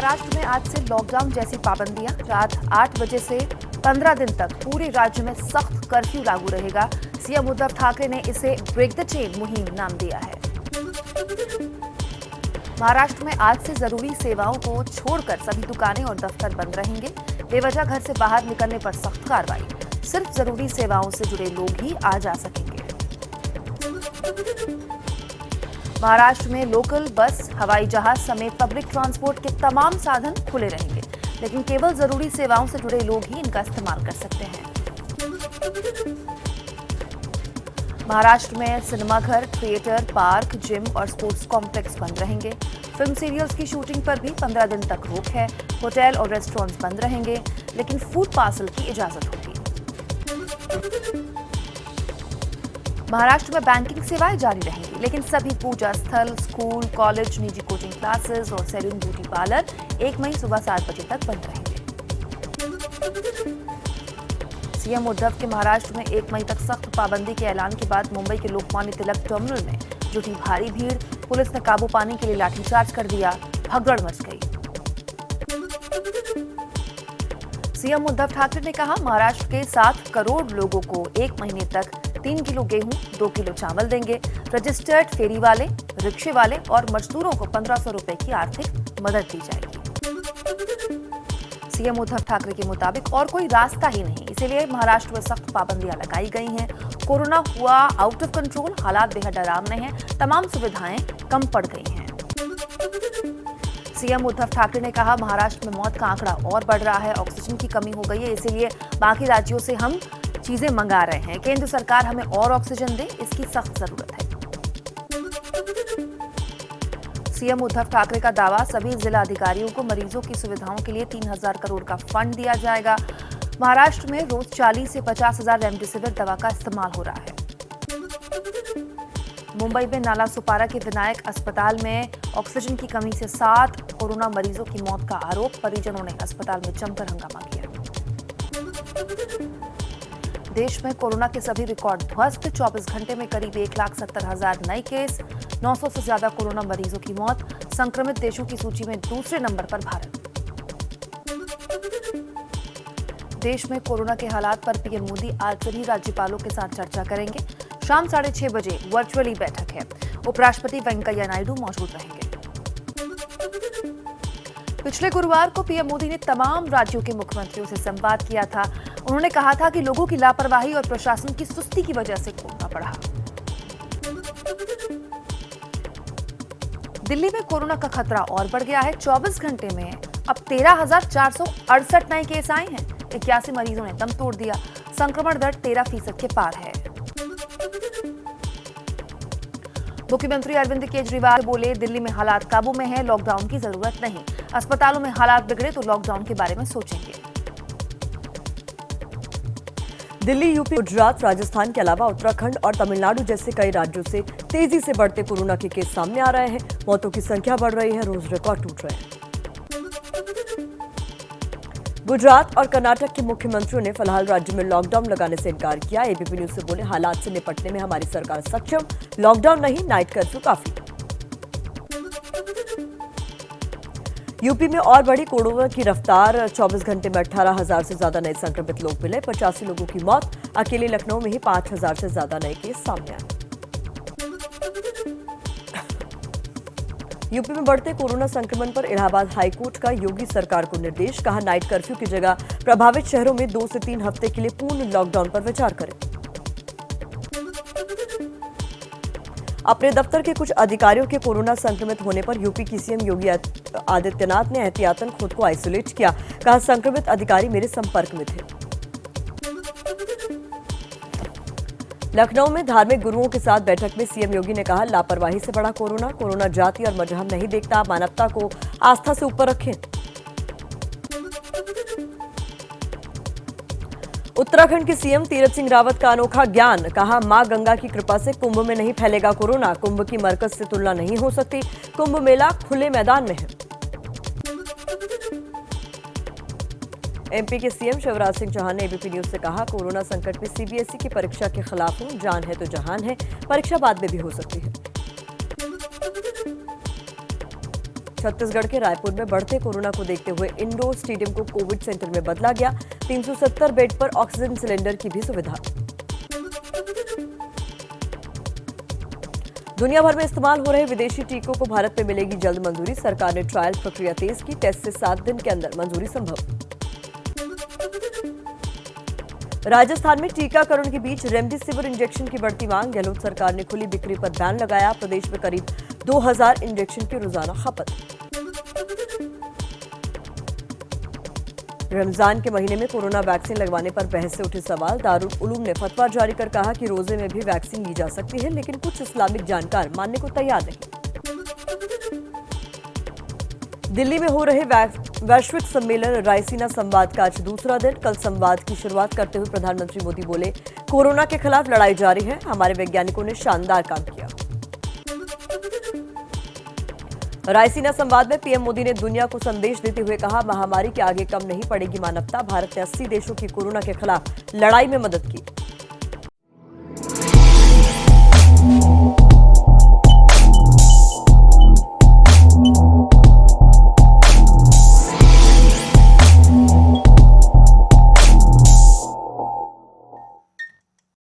महाराष्ट्र में आज से लॉकडाउन जैसी पाबंदियां। रात 8 बजे से 15 दिन तक पूरे राज्य में सख्त कर्फ्यू लागू रहेगा। सीएम उद्धव ठाकरे ने इसे ब्रेक द चेन मुहिम नाम दिया है। महाराष्ट्र में आज से जरूरी सेवाओं को छोड़कर सभी दुकानें और दफ्तर बंद रहेंगे। बेवजह घर से बाहर निकलने पर सख्त कार्रवाई। सिर्फ जरूरी सेवाओं से जुड़े लोग ही आ जा सकेंगे। महाराष्ट्र में लोकल, बस, हवाई जहाज समेत पब्लिक ट्रांसपोर्ट के तमाम साधन खुले रहेंगे, लेकिन केवल जरूरी सेवाओं से जुड़े लोग ही इनका इस्तेमाल कर सकते हैं। महाराष्ट्र में सिनेमाघर, थिएटर, पार्क, जिम और स्पोर्ट्स कॉम्प्लेक्स बंद रहेंगे। फिल्म सीरियल्स की शूटिंग पर भी 15 दिन तक रोक है। होटल और रेस्टोरेंट्स बंद रहेंगे, लेकिन फूड पार्सल की इजाजत होगी। महाराष्ट्र में बैंकिंग सेवाएं जारी रहेंगी, लेकिन सभी पूजा स्थल, स्कूल, कॉलेज, निजी कोचिंग क्लासेस और सैलून, ब्यूटी पार्लर 1 मई सुबह 7 बजे तक बंद रहेंगे। सीएम उद्धव के महाराष्ट्र में 1 मई तक सख्त पाबंदी के ऐलान के बाद मुंबई के लोकमान्य तिलक टर्मिनल में जुटी भारी भीड़। पुलिस ने काबू पाने के लिए लाठीचार्ज कर दिया। भगदड़ मच गई। सीएम उद्धव ठाकरे ने कहा, महाराष्ट्र के 7 करोड़ लोगों को 1 महीने तक 3 किलो गेहूं, 2 किलो चावल देंगे। रजिस्टर्ड फेरी वाले, रिक्शे वाले और मजदूरों को 1500 रुपए की आर्थिक मदद दी जाएगी। सीएम उद्धव ठाकरे के मुताबिक और कोई रास्ता ही नहीं, इसीलिए महाराष्ट्र में सख्त पाबंदियां लगाई गई हैं। कोरोना हुआ आउट ऑफ कंट्रोल, हालात बेहद डरावने हैं, तमाम सुविधाएं कम पड़ गई हैं। सीएम उद्धव ठाकरे ने कहा, महाराष्ट्र में मौत का आंकड़ा और बढ़ रहा है, ऑक्सीजन की कमी हो गई है, इसीलिए बाकी राज्यों से हम चीजें मंगा रहे हैं। केंद्र सरकार हमें और ऑक्सीजन दे, इसकी सख्त जरूरत है। सीएम उद्धव ठाकरे का दावा, सभी जिला अधिकारियों को मरीजों की सुविधाओं के लिए 3000 करोड़ का फंड दिया जाएगा। महाराष्ट्र में रोज 40 से 50,000 रेमडेसिविर दवा का इस्तेमाल हो रहा है। मुंबई में नाला सुपारा के विनायक अस्पताल में ऑक्सीजन की कमी से 7 कोरोना मरीजों की मौत का आरोप। परिजनों ने अस्पताल में जमकर हंगामा किया। देश में कोरोना के सभी रिकॉर्ड ध्वस्त। 24 घंटे में करीब 1,70,000 नए केस, 900 से ज्यादा कोरोना मरीजों की मौत। संक्रमित देशों की सूची में दूसरे नंबर पर भारत। देश में कोरोना के हालात पर पीएम मोदी आज सभी राज्यपालों के साथ चर्चा करेंगे। शाम 6:30 बजे वर्चुअली बैठक है। उपराष्ट्रपति वेंकैया नायडू मौजूद रहेंगे। पिछले गुरुवार को पीएम मोदी ने तमाम राज्यों के मुख्यमंत्रियों से संवाद किया था। उन्होंने कहा था कि लोगों की लापरवाही और प्रशासन की सुस्ती की वजह से कोरोना बढ़ा। दिल्ली में कोरोना का खतरा और बढ़ गया है। 24 घंटे में अब 13,468 नए केस आए हैं। 81 मरीजों ने दम तोड़ दिया। संक्रमण दर 13% के पार है। मुख्यमंत्री अरविंद केजरीवाल बोले, दिल्ली में हालात काबू में है, लॉकडाउन की जरूरत नहीं। अस्पतालों में हालात बिगड़े तो लॉकडाउन के बारे में सोचेंगे। दिल्ली, यूपी, गुजरात, राजस्थान के अलावा उत्तराखंड और तमिलनाडु जैसे कई राज्यों से तेजी से बढ़ते कोरोना के केस सामने आ रहे हैं। मौतों की संख्या बढ़ रही है, रोज रिकॉर्ड टूट रहे हैं। गुजरात और कर्नाटक के मुख्यमंत्रियों ने फिलहाल राज्य में लॉकडाउन लगाने से इनकार किया। एबीपी न्यूज से बोले, हालात से निपटने में हमारी सरकार सक्षम, लॉकडाउन नहीं, नाइट कर्फ्यू काफी। यूपी में और बढ़ी कोरोना की रफ्तार। 24 घंटे में 18,000 से ज्यादा नए संक्रमित लोग मिले। 85 लोगों की मौत। अकेले लखनऊ में ही 5,000 से ज्यादा नए केस सामने आए। यूपी में बढ़ते कोरोना संक्रमण पर इलाहाबाद हाईकोर्ट का योगी सरकार को निर्देश। कहा, नाइट कर्फ्यू की जगह प्रभावित शहरों में 2 से 3 हफ्ते के लिए पूर्ण लॉकडाउन पर विचार करें। अपने दफ्तर के कुछ अधिकारियों के कोरोना संक्रमित होने पर यूपी की सीएम योगी आदित्यनाथ ने एहतियातन खुद को आइसोलेट किया। कहा, संक्रमित अधिकारी मेरे संपर्क में थे। लखनऊ में धार्मिक गुरुओं के साथ बैठक में सीएम योगी ने कहा, लापरवाही से बड़ा कोरोना जाति और मजहब नहीं देखता, मानवता को आस्था से ऊपर रखें। उत्तराखंड के सीएम तीरथ सिंह रावत का अनोखा ज्ञान। कहा, मां गंगा की कृपा से कुंभ में नहीं फैलेगा कोरोना। कुंभ की मरकज से तुलना नहीं हो सकती। कुंभ मेला खुले मैदान में है। एमपी के सीएम शिवराज सिंह चौहान ने एबीपी न्यूज से कहा, कोरोना संकट में सीबीएसई की परीक्षा के खिलाफ हूं। जान है तो जहान है, परीक्षा बाद में भी हो सकती है। छत्तीसगढ़ के रायपुर में बढ़ते कोरोना को देखते हुए इंडोर स्टेडियम को कोविड सेंटर में बदला गया। 370 बेड पर ऑक्सीजन सिलेंडर की भी सुविधा। दुनिया भर में इस्तेमाल हो रहे विदेशी टीकों को भारत में मिलेगी जल्द मंजूरी। सरकार ने ट्रायल प्रक्रिया तेज की। टेस्ट से 7 दिन के अंदर मंजूरी संभव। राजस्थान में टीकाकरण के बीच रेमडेसिविर इंजेक्शन की बढ़ती मांग। गहलोत सरकार ने खुली बिक्री पर बैन लगाया। प्रदेश में करीब 2000 इंजेक्शन की रोजाना खपत। रमजान के महीने में कोरोना वैक्सीन लगवाने पर बहस से उठे सवाल। दारुल उलूम ने फतवा जारी कर कहा कि रोजे में भी वैक्सीन ली जा सकती है, लेकिन कुछ इस्लामिक जानकार मानने को तैयार नहीं। दिल्ली में हो रहे वैश्विक सम्मेलन रायसीना संवाद का आज दूसरा दिन। कल संवाद की शुरुआत करते हुए प्रधानमंत्री मोदी बोले, कोरोना के खिलाफ लड़ाई जारी है, हमारे वैज्ञानिकों ने शानदार काम किया। रायसीना संवाद में पीएम मोदी ने दुनिया को संदेश देते हुए कहा, महामारी के आगे कम नहीं पड़ेगी मानवता। भारत ने 80 देशों की कोरोना के खिलाफ लड़ाई में मदद की।